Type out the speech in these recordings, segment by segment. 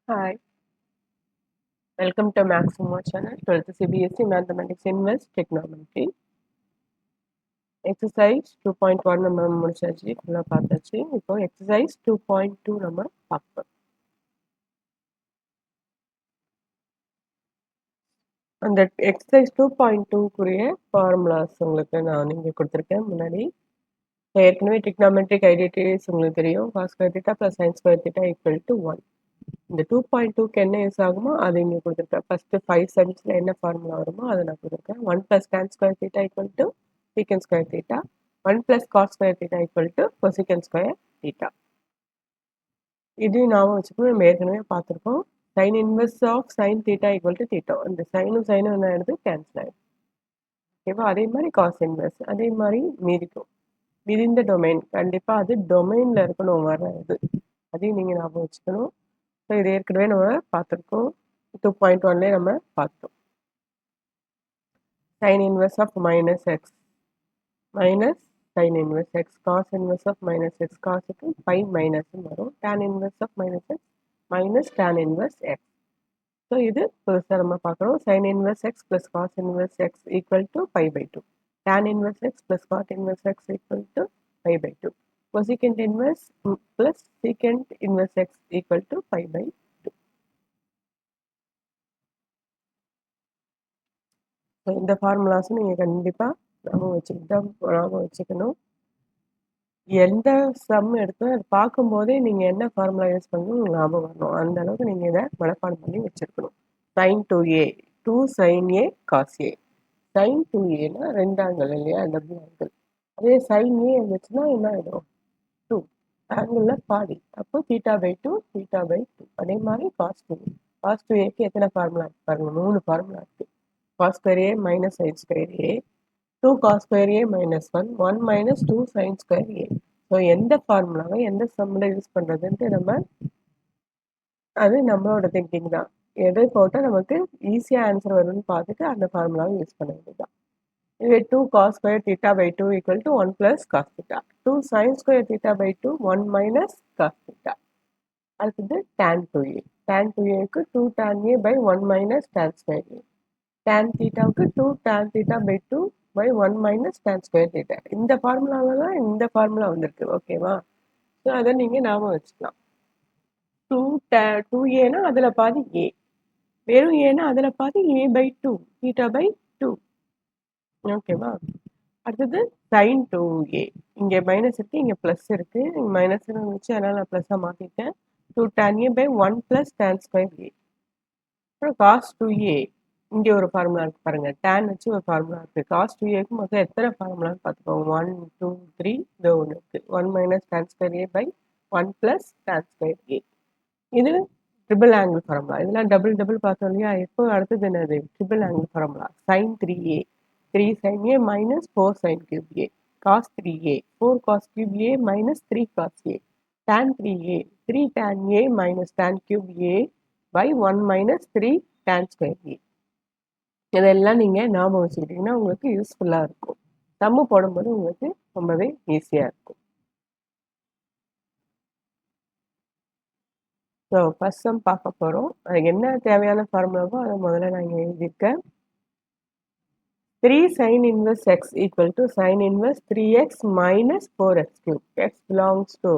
Hi, welcome to Maximo channel, 12th CBSE Mathematics Inverse Trigonometry. Exercise 2.1 நம்ம முடிச்சாச்சு, ஃபுல்லாக பார்த்தாச்சு. இப்போ எக்ஸசைஸ் 2.2 நம்ம பார்ப்போம். அந்த எக்ஸசைஸ் 2.2க்குரிய ஃபார்முலாஸ் உங்களுக்கு நான் இங்கே கொடுத்துருக்கேன் முன்னாடி. ஏற்கனவே ட்ரிக்னாமெட்ரிக் ஐடென்டிட்டிஸ் உங்களுக்கு தெரியும். cos square theta plus sin square theta equal to 1. இந்த 2.2க்கு என்ன யூஸ் ஆகுமோ அதை இங்கே கொடுத்துருக்கேன். ஃபர்ஸ்ட் 5 செம்ஸில் என்ன ஃபார்முலா வருமோ அதை நான் கொடுத்துருக்கேன். 1 + tan square theta equal to secant square theta, 1 + cos square theta equal to cosecant square theta. இதையும் ஞாபகம் வச்சுக்கணும், நம்ம ஏற்கனவே பார்த்துருக்கோம். sin inverse of sin theta equal to theta. இந்த சைனும் சைனும் என்ன ஆயிடுது, கேன்சல் ஆயிடுது. ஓகேவா? அதே மாதிரி cos இன்வெர்ஸ், அதே மாதிரி மீதிக்கும் விதிந்த டொமைன், கண்டிப்பாக அது டொமைனில் இருக்கணும் வர்றது, அதையும் நீங்கள் ஞாபகம் வச்சுக்கணும். ஸோ இது ஏற்கனவே நம்ம பார்த்துருக்கோம், 2.1லேயே நம்ம பார்த்தோம். sin inverse of minus x minus sin inverse x, cos inverse of minus x, cosக்கு pi minus வரும். tan inverse of minus x minus tan inverse x. So இது புதுசாக நம்ம பார்க்குறோம். sin inverse x plus cos inverse x equal to pi by 2. tan inverse x plus cot inverse x equal to pi by 2. cosecant inverse plus secant inverse x equal to pi by 2. So இந்த ஃபார்முலாஸும் நீங்கள் கண்டிப்பாக ஞாபகம் வச்சுக்கணும். எந்த some எடுத்து அது பார்க்கும்போதே நீங்கள் என்ன ஃபார்முலா யூஸ் பண்ணணும் ஞாபகம் வரணும். அந்த அளவுக்கு நீங்கள் இதை மனப்பாடம் பண்ணி வச்சுருக்கணும். sin 2a 2 sin a cos a. sin 2aனா 2 angle இல்லையா, டபுள் ஆங்கிள். அதே sin a இருந்துச்சுன்னா என்ன ஆகிடும், 2 ஆங்கிளில் பாதி. அப்போ θ/2 θ/2. அதே மாதிரி cos 2a. cos 2aக்கு எத்தனை ஃபார்முலா இருக்கு பாருங்கள், 3 ஃபார்முலா இருக்குது. cos square a minus sin square a, 2 cos square a minus 1, 1 minus 2 sin square a. So எந்த ஃபார்முலாவை எந்த சம்மில் யூஸ் பண்ணுறதுன்ட்டு நம்ம, அது நம்மளோட திங்கிங் தான். எதை போட்டால் நமக்கு ஈஸியாக ஆன்சர் வரும்னு பார்த்துட்டு அந்த ஃபார்முலாவை யூஸ் பண்ண வேண்டியதுதான். இது 2 cos square θ/2 equal to 1 plus cos theta. 2 sin square θ/2 1 minus cos theta. அடுத்தது tan 2a. tan 2aக்கு 2 tan a by 1 minus tan square a. tan thetaவுக்கு 2 tan theta by 2 by 1 minus tan square theta. இந்த ஃபார்முலாவில் தான் இந்த formula வந்திருக்கு. ஓகேவா? So அதை நீங்கள் ஞாபகம் வச்சுக்கலாம். 2aனா அதில் பாதி a, வெறும் ஏன்னா அதில் பாதி a/2 θ/2. ஓகேவா? அடுத்தது sin 2a. இங்கே மைனஸ் இருக்குது, இங்கே ப்ளஸ் இருக்குது. இங்கே மைனஸ் இருந்துச்சு, அதனால் நான் ப்ளஸ்ஸாக மாற்றிட்டேன். 2 tan a by 1 plus tan square a. அப்புறம் cos 2a, இங்கே ஒரு ஃபார்முலா இருக்குது பாருங்கள், tan வச்சு ஒரு ஃபார்முலா இருக்குது. cos 2aக்கு மொத்தம் எத்தனை ஃபார்முலான்னு பார்த்துக்கோங்க. 1 2 3 இதோ ஒன்று இருக்குது. 1 minus tan square a by 1 plus tan square a. இது ட்ரிபிள் ஆங்கிள் ஃபார்முலா. இதெல்லாம் டபுள் டபுள் பார்த்தோம் இல்லையா. இப்போ அடுத்தது என்னது, triple angle formula. sin 3a 3 sin a minus 4 sin cube a, cos 3a 4 cos cube a minus 3 cos a, tan 3a 3 tan a minus tan cube a by 1 minus 3 tan square a. இதெல்லாம் நீங்கள் ஞாபகம் வச்சுக்கிட்டிங்கன்னா உங்களுக்கு யூஸ்ஃபுல்லாக இருக்கும். சம்மு போடும்போது உங்களுக்கு ரொம்பவே ஈஸியாக இருக்கும். ஸோ ஃபர்ஸ்ட் சம் பார்க்க போகிறோம். அதுக்கு என்ன தேவையான ஃபார்முலாவோ அதை முதல்ல நான் இங்கே எழுதியிருக்கேன். 3 sin inverse x equal to sin inverse 3x minus 4x cube. x belongs to,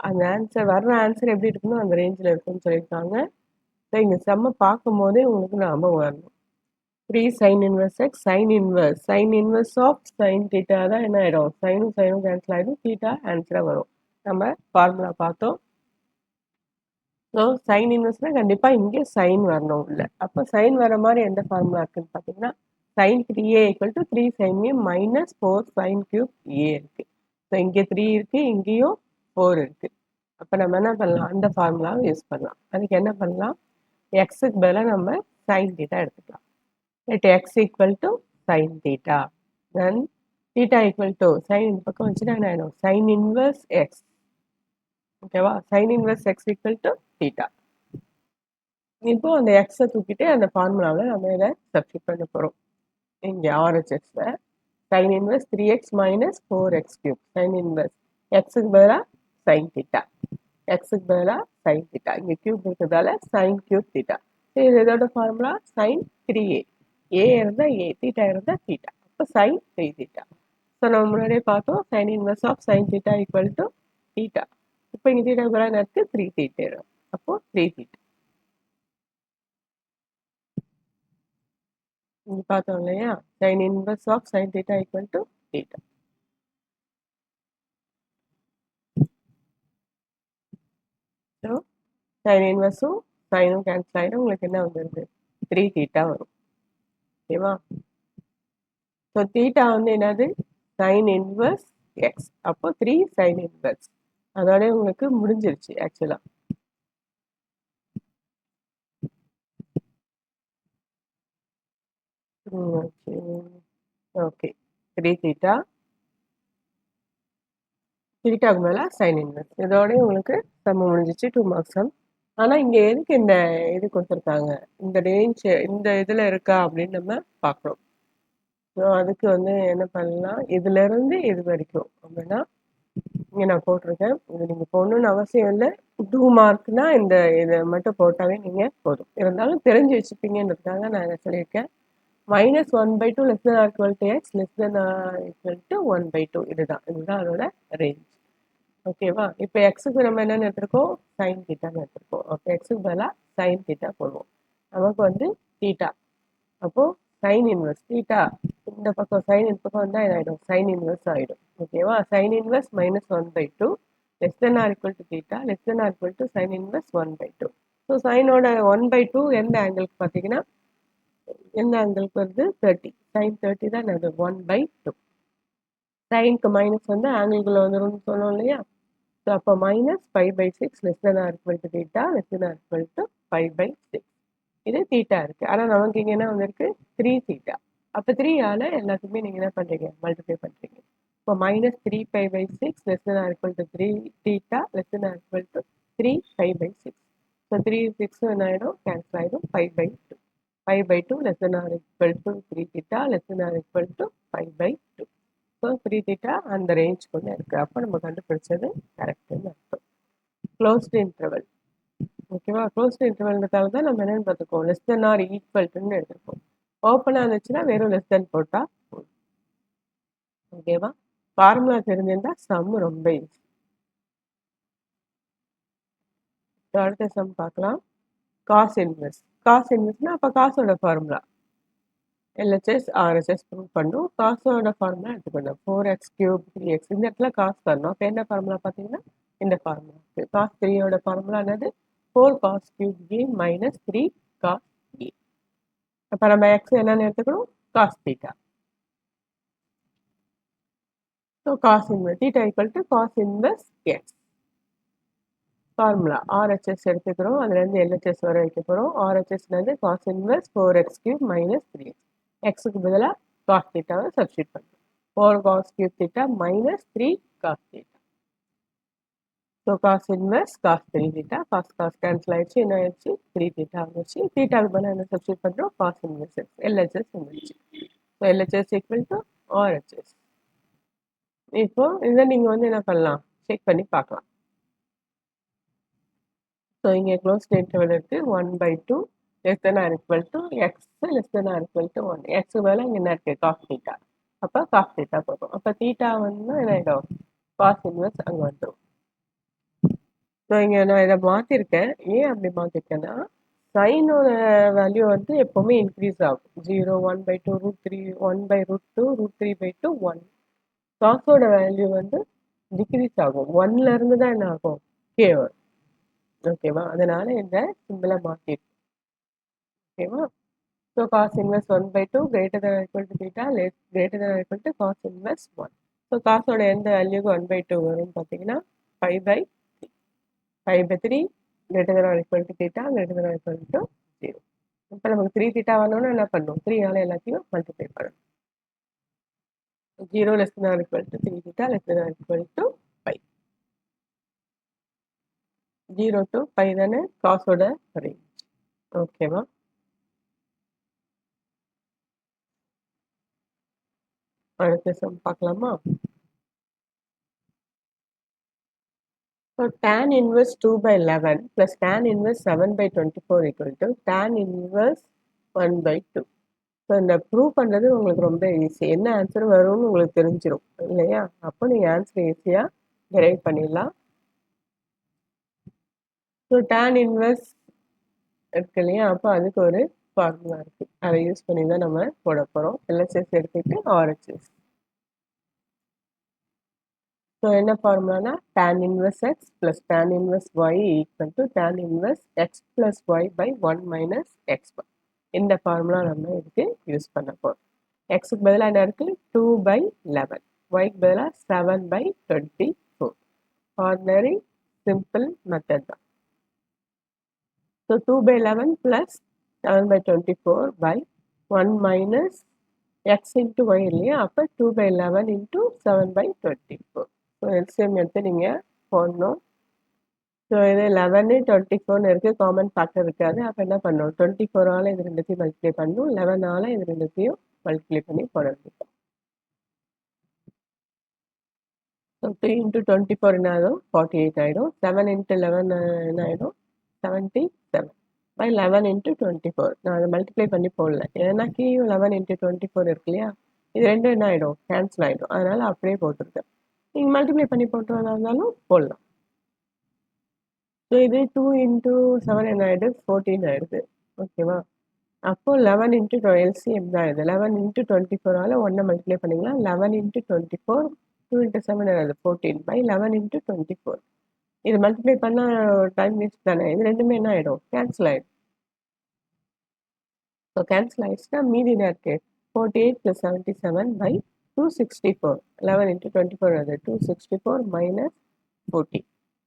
அந்த ஆன்சர் வர்ற ஆன்சர் எப்படி இருக்குன்னு அந்த ரேஞ்சில் இருக்குன்னு சொல்லியிருக்காங்க. ஸோ இங்கே செம்ம பார்க்கும் போதே உங்களுக்கு ஞாபகம் வரணும். 3 sin inverse x, sin inverse of sin theta தான் என்ன ஆகிடும், சைனும் சைனும் கேன்சல் ஆகிடும், தீட்டா ஆன்சராக வரும். நம்ம ஃபார்முலா பார்த்தோம். ஸோ சைன் இன்வெர்ஸ்னால் கண்டிப்பாக இங்கே சைன் வரணும் இல்லை. அப்போ சைன் வர மாதிரி எந்த ஃபார்முலா இருக்குன்னு பார்த்தீங்கன்னா sin 3a equal to 3 sin a minus 4 sin cube a இருக்குது. ஸோ இங்கே 3 இருக்குது, இங்கேயும் 4 இருக்குது. அப்போ நம்ம என்ன பண்ணலாம், அந்த ஃபார்முலாவை யூஸ் பண்ணலாம். அதுக்கு என்ன பண்ணலாம், எக்ஸுக்கு பதிலாக நம்ம sin theta எடுத்துக்கலாம். let x equal to sin theta, then theta equal to sin இந்த பக்கம் வச்சுன்னா என்ன ஆகிடும், sin inverse x. ஓகேவா? sin inverse x equal to theta. இப்போ அந்த எக்ஸை தூக்கிட்டு அந்த ஃபார்முலாவில் நம்ம இதை சப்ஸ்டிட் பண்ண போகிறோம். இங்கே ஆர்ஹெச்எஸில் sin inverse 3x minus 4x cube, sin inverse எக்ஸுக்கு பதிலாக sin theta. எக்ஸுக்கு பதிலாக சைன் தீட்டா. இங்கே கியூப் இருக்கிறதால சைன் கியூப் தீட்டா. சரி, இது இதோட ஃபார்முலா சைன் 3a. ஏ இருந்தால் ஏ, தீட்டா இருந்தால் தீட்டா. அப்போ சைன் 3 தீட்டா. ஸோ நம்ம முன்னாடியே பார்த்தோம் sine inverse of sine theta equal to theta. இப்போ இங்கே தீட்டா பதிலாக இருக்கு 3 தீட்டா. அப்போ 3 தீட்டா. இங்கே பார்த்தோம் இல்லையா, sine inverse of sine theta equal to theta. So sine இன்வர்ஸும் சைனும் கேன்சல் ஆகிடும். உங்களுக்கு என்ன வந்துடுது, 3 தீட்டா வரும். ஓகேவா? ஸோ தீட்டா வந்து என்னது, சைன் இன்வர்ஸ் எக்ஸ். அப்போ 3 சைன் இன்வர்ஸ். அதோட உங்களுக்கு முடிஞ்சிருச்சு ஆக்சுவலாக. ஓகே ஓகே, 3 தீட்டா, தீட்டாவுக்கு மேலே சைன் இன்வர்ஸ். இதோடய உங்களுக்கு சம் முடிஞ்சிச்சு, 2 மார்க்ஸ் சம். ஆனால் இங்கே எதுக்கு இந்த இது கொடுத்துருக்காங்க, இந்த ரேஞ்ச் இந்த இதில் இருக்கா அப்படின்னு நம்ம பார்க்குறோம். ஸோ அதுக்கு வந்து என்ன பண்ணலாம், இதுலேருந்து இது வரைக்கும் அப்படின்னா இங்கே நான் போட்டிருக்கேன். இது நீங்கள் போடணும்னு அவசியம் இல்லை. 2 மார்க்னா இந்த இதை மட்டும் போட்டாவே நீங்கள் போதும். இருந்தாலும் தெரிஞ்சு வச்சுப்பீங்கன்றதுக்காக நான் இதை சொல்லியிருக்கேன். -1/2 less than or equal to x less than or equal to 1/2. இதுதான் அதோட ரேஞ்ச். ஓகேவா? இப்போ எக்ஸுக்கு நம்ம என்னென்னு எடுத்துருக்கோம், சைன் தீட்டான்னு எடுத்துருக்கோம். அப்போ எக்ஸுக்கு பதிலாக சைன் தீட்டா போடுவோம். நமக்கு வந்து தீட்டா. அப்போது சைன் இன்வெர்ஸ் தீட்டா இந்த பக்கம் சைன் இந்த பக்கம் வந்தால் இதாகிடும், சைன் இன்வெர்ஸ் ஆகிடும். ஓகேவா? Sine inverse -1/2 less than or equal to theta less than or equal to sine inverse 1/2. So சைனோட 1/2 எந்த ஆங்கிளுக்கு பார்த்தீங்கன்னா, எந்த ஆங்கிளுக்கு வருது, 30. சைன் 30 தான் அது 1/2. சைனுக்கு மைனஸ் வந்து ஆங்கிள்குள்ளே வந்துடும்னு சொன்னோம் இல்லையா? ஸோ அப்போ -5/6 less than or equal to theta less than or equal to 5/6. இது தீட்டா இருக்குது. ஆனால் நமக்கு இங்கே என்ன வந்திருக்கு, 3 தீட்டா. அப்போ 3ஆல் எல்லாத்துக்குமே நீங்கள் என்ன பண்ணுறீங்க, மல்டிப்ளை பண்ணுறீங்க. இப்போ -3π/6 less than or equal to 3 theta less than or equal to 3π/6. So 3 6 என்ன ஆகிடும், கேன்சல் ஆகிடும். 5/2. 5/2 less than or equal to 3 theta less than or equal to 5/2. So 3 theta அந்த ரேஞ்சுக்குள்ளே இருக்குது. அப்போ நம்ம கண்டுபிடிச்சது கரெக்டுன்னு அர்த்தம். Closed interval. ஓகேவா? க்ளோஸ்டு இன்டர்வல்ன்றதால தான் நம்ம என்னென்னு பார்த்துக்கோம், லெஸ் தென் ஆர் ஈக்குவல்ட்டுன்னு எடுத்துருக்கோம். ஓப்பனாக இருந்துச்சுன்னா வெறும் லெஸ் தென் போட்டால் போதும். ஓகேவா? ஃபார்முலா தெரிஞ்சிருந்தால் சம் ரொம்ப ஈஸி. அடுத்த சம் பார்க்கலாம். Cos inverse. காஸ் இன்வெர்ஸ்னா அப்போ காசோட ஃபார்முலா எல்ஹெச்எஸ் ஆர்ஹெச்எஸ் ப்ரூவ் பண்ணும். காசோட ஃபார்முலா எடுத்துக்கணும். 4x³ 3x. இந்த இடத்துல காசு வரணும். அப்போ என்ன ஃபார்முலா பார்த்தீங்கன்னா இந்த ஃபார்முலா இருக்குது. காஸ் 3யோட ஃபார்முலா என்னது, 4cos³ - 3 cos A. அப்போ நம்ம எக்ஸ் என்னன்னு எடுத்துக்கணும், cos theta. So cos inverse theta equal to cos inverse x. Formula RHS எடுத்துக்கிறோம். அதுலேருந்து எல்ஹெச்எஸ் வர வைக்க போகிறோம். ஆர்ஹெச்எஸ்லேருந்து காஸ் இன்வெர்ஸ் 4x³ - 3x. எக்ஸுக்கு பதிலாக காஸ் தீட்டாவை சப்ஸ்டியூட் பண்ணுறோம். 4cos³ theta - 3 cos theta. So cos inverse cos 3 theta. Cos cancel ஆயிடுச்சு, என்ன ஆயிடுச்சு, 3 தீட்டா வந்துச்சு. தீட்டாவுக்கு பதிலாக என்ன சப்ஸ்டியூட் பண்ணுறோம், காஸ் இன்வெர்ஸ் எக்ஸ். எல்ஹெச்எஸ் வந்துச்சு. So LHS equal to RHS. இப்போ இதை நீங்கள் வந்து என்ன பண்ணலாம், செக் பண்ணி பார்க்கலாம். ஸோ இங்கே க்ளோஸ்டு இன்டர்வல் இருக்குது. 1/2 less than or equal to x less than or equal to 1. X மேலே இங்கே என்ன இருக்குது, காஸ் தீட்டா. அப்போ காஸ் தீட்டா போகும். அப்போ தீட்டா வந்து என்ன ஆகிடும், காஸ் இன்வெர்ஸ் அங்கே வந்துடும். ஸோ இங்கே நான் இதை மாற்றிருக்கேன். ஏன் அப்படி மாற்றிருக்கேன்னா, சைனோட வேல்யூ வந்து எப்போவுமே இன்க்ரீஸ் ஆகும். 0 1/2 √3 1/√2 √3/2 1. காசோட வேல்யூ வந்து டிக்ரீஸ் ஆகும். 1லேருந்து தான் என்ன ஆகும், கே வரும். ஓகேவா? அதனால இந்த சிம்பிளை மாற்றிருக்கேன். ஓகேவா? So cos inverse 1/2 greater than or equal to theta greater than or equal to cos inverse 1. So காசோட எந்த வேல்யூக்கு 1/2 வரும்னு பார்த்தீங்கன்னா 5/3. 5/3 greater than or equal to theta greater than or equal to 0. இப்போ நமக்கு 3 தீட்டா வரணும்னா என்ன பண்ணணும், 3ஆல் எல்லாத்தையும் மல்டிப்ளை பண்ணணும். 0 less than or equal to 3 theta less than or equal to 5. 0 to 5 தானே காசோட ரேஞ்ச். ஓகேவா? அடுத்த சம் பார்க்கலாமா? So tan inverse 2 by 11 plus tan inverse 7 by 24 equal to tan inverse 1 by 2. So இந்த ப்ரூவ் பண்ணுறது உங்களுக்கு ரொம்ப ஈஸி. என்ன ஆன்சர் வரும்னு உங்களுக்கு தெரிஞ்சிடும் இல்லையா? அப்போ நீங்கள் ஆன்சர் ஈஸியாக டெரைவ் பண்ணிடலாம். ஸோ tan இன்வெர்ஸ் இருக்கு இல்லையா? அப்போ அதுக்கு ஒரு ஃபார்முலா இருக்குது. அதை யூஸ் பண்ணி தான் நம்ம போட போகிறோம். எல்ஹெச்எஸ் எடுத்துக்கிட்டு ஆர்ஹெச்எஸ். ஸோ என்ன ஃபார்முலானா tan inverse x plus tan inverse y equal to tan inverse x plus y by 1 minus x. இந்த ஃபார்முலா நம்ம இதுக்கு யூஸ் பண்ண போகிறோம். எக்ஸுக்கு பதிலாக என்ன இருக்குது? 2 by 11. ஒய்க்கு பதிலாக 7 by 24. ஆர்டினரி சிம்பிள் மெத்தட் தான். So 2 by 11 plus 7 by 24 by 1 minus x into y இல்லையா? அப்போ 2 by 11 into 7 by 24. So LCM எடுத்து நீங்கள் போடணும். ஸோ இது 11 24 இருக்குது, காமன் ஃபேக்டர் இருக்காது. அப்போ என்ன பண்ணணும்? 24ஆல் இது ரெண்டுத்தையும் மல்டிப்ளை பண்ணணும், 11ஆல் இது ரெண்டுத்தையும் மல்டிப்ளை பண்ணி போடணும். ஸோ 3 into 24 என்ன ஆகிடும்? 48 ஆகிடும். 7 into 11 என்ன ஆகிடும்? 77 by 11 into 24. நான் அதை மல்டிப்ளை பண்ணி போடல, ஏன்னா கீழே 11 into 24 இருக்கு இல்லையா? இது ரெண்டும் என்ன ஆகிடும்? கேன்சல் ஆகிடும். அதனால் அப்படியே போட்டுருக்கேன். நீங்கள் மல்டிப்ளை பண்ணி போட்டு இருந்தாலும் போடலாம். ஸோ இது 2 into 7 என்ன ஆகிடுது? 14 ஆகிடுது. ஓகேவா? அப்போது 11 into எல்சிஎம் தான் இது. 11 into 24ஆல் 1 மல்டிப்ளை பண்ணிக்கலாம். 11 into 24 2 into 7 ஆகுது 14 by 11 into 24. இது மல்டிப்ளை பண்ணால் டைம் வேஸ்ட் தானே. இது ரெண்டுமே என்ன ஆகிடும்? கேன்சல் ஆகிடும். ஸோ கேன்சல் ஆகிடுச்சுன்னா மீதி என்ன இருக்குது? 48 + 77 by 264. 11 into 24 ஆகுது 264 minus 40.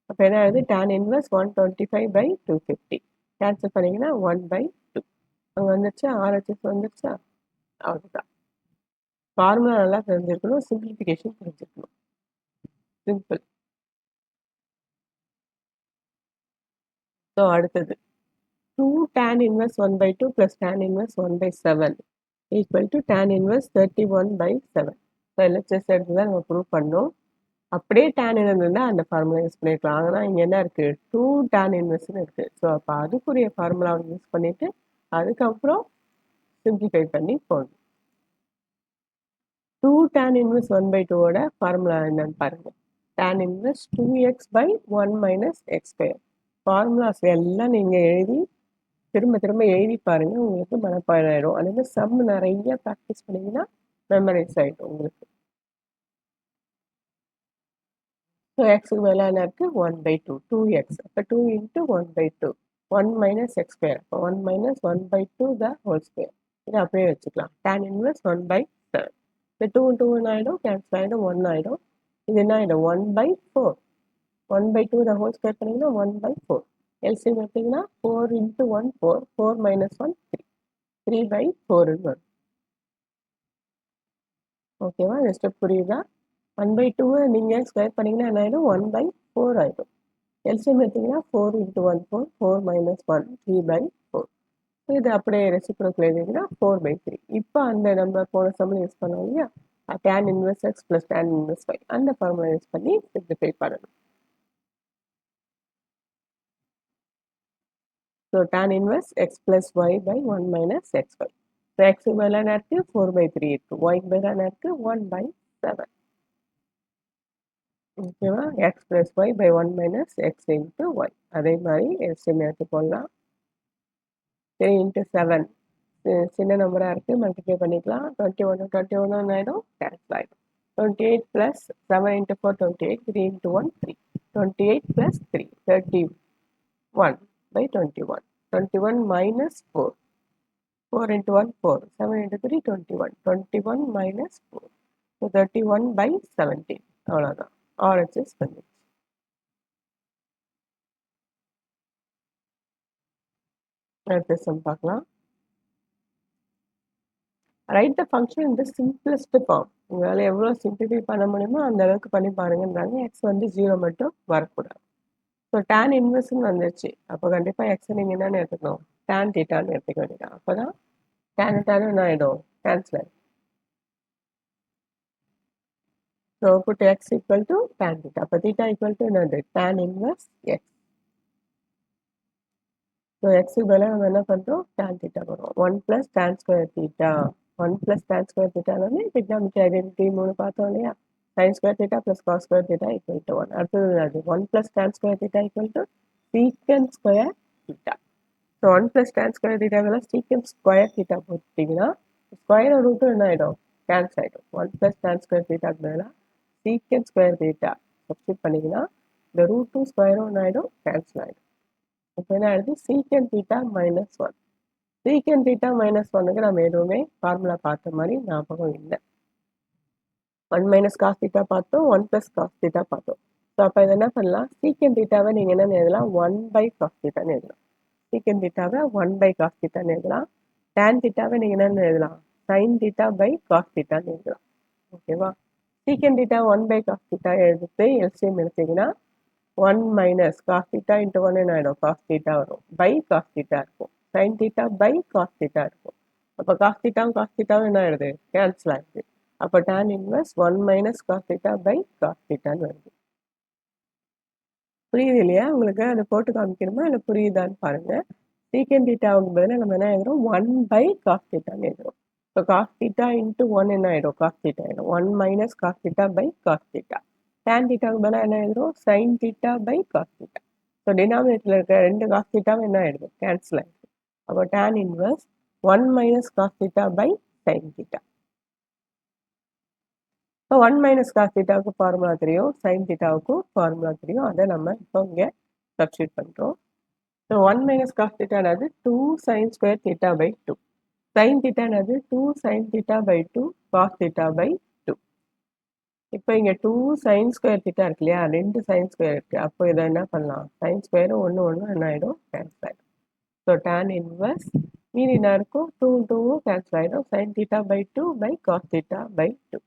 அப்போ என்ன ஆகுது? tan inverse 125 by 250. கேன்சல் பண்ணிங்கன்னா 1 by 2. அங்கே வந்துருச்சா? ஆர்ஹெச்எஸ் வந்துருச்சா? அவ்வளோதான். ஃபார்முலா நல்லா தெரிஞ்சிருக்கணும், சிம்பிளிஃபிகேஷன் தெரிஞ்சிருக்கணும். சிம்பிள். ஸோ அடுத்தது 2 tan inverse 1 by 2 plus tan inverse 1 by 7 equal to tan inverse 31 by 7. So LHS எடுத்து தான் நம்ம ப்ரூவ் பண்ணோம். அப்படியே tan இருந்ததுன்னா அந்த ஃபார்முலா யூஸ் பண்ணிக்கலாம். ஆனால் இங்கே என்ன இருக்குது? 2 tan இன்வெர்ஸ்னு இருக்குது. ஸோ அப்போ அதுக்குரிய ஃபார்முலாவை யூஸ் பண்ணிவிட்டு அதுக்கப்புறம் சிம்பிளிஃபை பண்ணி போடணும். 2 tan இன்வெர்ஸ் 1 by 2ஓட ஃபார்முலா என்னன்னு பாருங்கள். tan inverse 2x by 1 minus x square. Formulas எல்லாம் நீங்கள் எழுதி திரும்ப திரும்ப எழுதி பாருங்கள், உங்களுக்கு மனப்பாடம் ஆகிடும். அதே மாதிரி சம் நிறைய ப்ராக்டிஸ் பண்ணிங்கன்னா மெமரைஸ் ஆகிடும் உங்களுக்கு. ஸோ எக்ஸுக்கு மேலே என்ன இருக்குது? 1 by 2 2x. அப்போ 2 into 1 by 2 1 minus x square. அப்போ 1 minus 1 by 2 the whole square. இதை அப்படியே வச்சுக்கலாம். tan inverse 1 by 7. இந்த 2 2 என்ன ஆகிடும்? கேன்சல் ஆகிடும், 1 ஆகிடும். இது என்ன ஆகிடும்? 1 by 4. 1 by 2 the whole square பண்ணிங்கன்னா 1 by 4. எல்சிஎம் எடுத்திங்கன்னா 4 into 1 4 4 minus 1 3 3 by 4 வரும். ஓகேவா? இந்த ஸ்டெப் புரியுதா? 1 by 2 நீங்கள் ஸ்கொயர் பண்ணிங்கன்னா என்ன ஆகிடும்? 1 by 4 ஆகிடும். எல்சிஎம் எடுத்திங்கன்னா 4 into 1 4 4 minus 1 3 by 4. இது அப்படியே ரெசிப்ரோக்கல் எழுதிங்கன்னா 4 by 3. இப்போ அந்த நம்ம போன சம்மில் யூஸ் பண்ணோம் இல்லையா? tan inverse x plus tan inverse y அந்த ஃபார்முலா யூஸ் பண்ணி சிம்பிளிஃபை பண்ணணும். So tan inverse x plus y by 1 minus x y. So எக்ஸுக்கு மேலே என்ன இருக்குது? 4 by 3 இருக்குது. ஒய்க்கு மேலே என்ன இருக்குது? 1 by 7. ஓகேவா? X plus y by 1 minus x into y. அதே மாதிரி எல்சிஎம் எடுத்து போடலாம். 3 into 7 சின்ன நம்பராக இருக்குது, மல்டிப்ளை பண்ணிக்கலாம். 21 21 ஆகிடும், கேன்சல் ஆகிடும். 28 plus 7 into 4 28 3 into 1 3 28 plus 3 31 by 21 21 minus 4 4 into 1 4 7 into 3 21 21 minus 4 so 31 by 17. அவ்வளோதான். ஆர்ஹெச்எஸ் வந்துச்சு. அடுத்த சம் பார்க்கலாம். ரைட் த ஃபங்க்ஷன் இந்த சிம்பிளஸ்ட் ஃபார்ம். உங்களால் எவ்வளோ சிம்பிளிஃபை பண்ண முடியுமோ அந்த அளவுக்கு பண்ணி பாருங்கன்றாங்க. எக்ஸ் வந்து 0 மட்டும் வரக்கூடாது. ஸோ tan இன்வெர்ஸ்னு வந்துருச்சு. அப்போ கண்டிப்பாக எக்ஸை நீங்கள் என்னென்னு எடுத்துக்கணும்? tan தீட்டான்னு எடுத்துக்க வேண்டியதான். அப்போ தான் tan என்ன ஆகிடும்? கேன்சல் ஆகிடும். So put x equal to tan theta. அப்போ theta equal to என்னது tan inverse x. So x பதிலாக நம்ம என்ன பண்ணுறோம் tan theta வரும் 1 plus tan square theta 1 plus tan square theta வந்து trigonometry identity 3 பார்த்தோம் இல்லையா sin square theta plus cos square theta equal to 1. அடுத்தது அது 1 plus tan square theta equal to secant square theta. So 1 plus tan square theta பதிலாக secant square theta போட்டிங்கன்னா square ரூட்டும் என்ன ஆகிடும் cancel ஆகிடும் 1 plus tan square theta பதிலாக secant square theta substitute பண்ணிங்கன்னா இந்த ரூட்டும் ஸ்கொயரும் என்ன ஆகிடும் கேன்சல் ஆகிடும். இப்போ என்ன ஆயிடுது secant theta minus 1. secant theta minus 1க்கு நம்ம எதுவுமே ஃபார்முலா பார்த்த மாதிரி ஞாபகம் இல்லை. 1 minus cos theta பார்த்தோம் 1 plus cos theta பார்த்தோம். ஸோ அப்போ இது என்ன பண்ணலாம் secant thetaவை நீங்கள் என்ன எழுதலாம் 1 by cos thetaன்னு எழுதலாம். secant thetaவை 1 by cos thetaன்னு எழுதலாம். tan thetaவை நீங்கள் என்ன எழுதலாம் sin theta by cos thetaன்னு எழுதலாம். ஓகேவா secant theta 1 by cos theta எடுத்து எல்சிஎம் எடுத்தீங்கன்னா 1 minus cos theta into 1 என்ன ஆகிடும் cos theta வரும் by cos theta இருக்கும் sin theta by cos theta இருக்கும். அப்போ cos theta cos theta என்ன ஆயிடுது கேன்சல் ஆயிடுது. அப்போ tan inverse 1 minus cos theta by cos thetaன்னு வருது. புரியுது இல்லையா உங்களுக்கு அதை போட்டு காமிக்கணுமா இல்லை புரியுதான்னு பாருங்க. secant thetaவுக்கு பதிலாக நம்ம என்ன எழுதுறோம் 1 by cos thetaன்னு எழுதுறோம். இப்போ cos theta into 1 என்ன ஆகிடும் cos theta ஆகிடும் 1 minus cos theta by cos theta. tan thetaவுக்கு பதிலாக என்ன எழுதுறோம் sin theta by cos theta. So டினாமினேட்டரில் இருக்கிற ரெண்டு cos thetaவும் என்ன ஆகிடுது கேன்சல் ஆகிடுது. அப்போ tan inverse 1 minus cos theta by sin theta. இப்போ 1 minus cos thetaவுக்கு ஃபார்முலா தெரியும் sin thetaவுக்கும் ஃபார்முலா தெரியும் அதை நம்ம இப்போ இங்கே சப்ஸ்டிட் பண்ணுறோம். ஸோ 1 minus cos theta என்னது 2 sin square theta by 2. sin theta என்னது 2 sin theta by 2 cos theta by 2. இப்போ இங்கே 2 sin square theta இருக்கு இல்லையா 2 sin square இருக்குது. அப்போ இதை என்ன பண்ணலாம் sin square ஒன்று என்ன ஆகிடும் கேன்சல் ஆகிடும். ஸோ tan inverse மீதி என்ன இருக்கும் 2 2வும் கேன்சல் ஆகிடும் sin theta by 2 by cos theta by 2.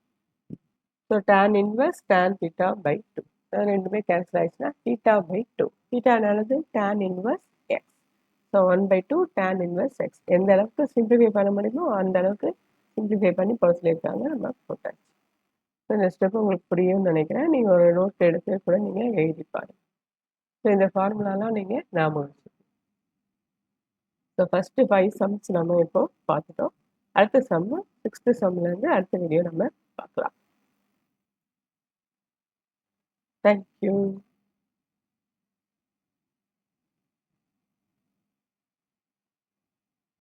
So tan inverse tan theta by 2. ரெண்டுமே கேன்சல் ஆயிடுச்சுன்னா theta by 2. theta என்னது tan inverse x. So 1 by 2 tan inverse x. எந்த அளவுக்கு சிம்பிளிஃபை பண்ண முடியுமோ அந்த அளவுக்கு சிம்பிளிஃபை பண்ணி போட சொல்லியிருக்காங்க நம்ம போட்டாச்சு. ஸோ இந்த ஸ்டெப் உங்களுக்கு புரியும்னு நினைக்கிறேன். நீங்கள் ஒரு நோட் எடுத்து கூட நீங்கள் எழுதி பாருங்க. ஸோ இந்த ஃபார்முலாலாம் நீங்கள் ஞாபகம் வச்சுக்கணும். ஸோ ஃபஸ்ட்டு 5 சம்ஸ் நம்ம இப்போ பார்த்துட்டோம். அடுத்த சம்மு 6th சம்லேருந்து அடுத்த வீடியோ நம்ம பார்க்கலாம். Thank you.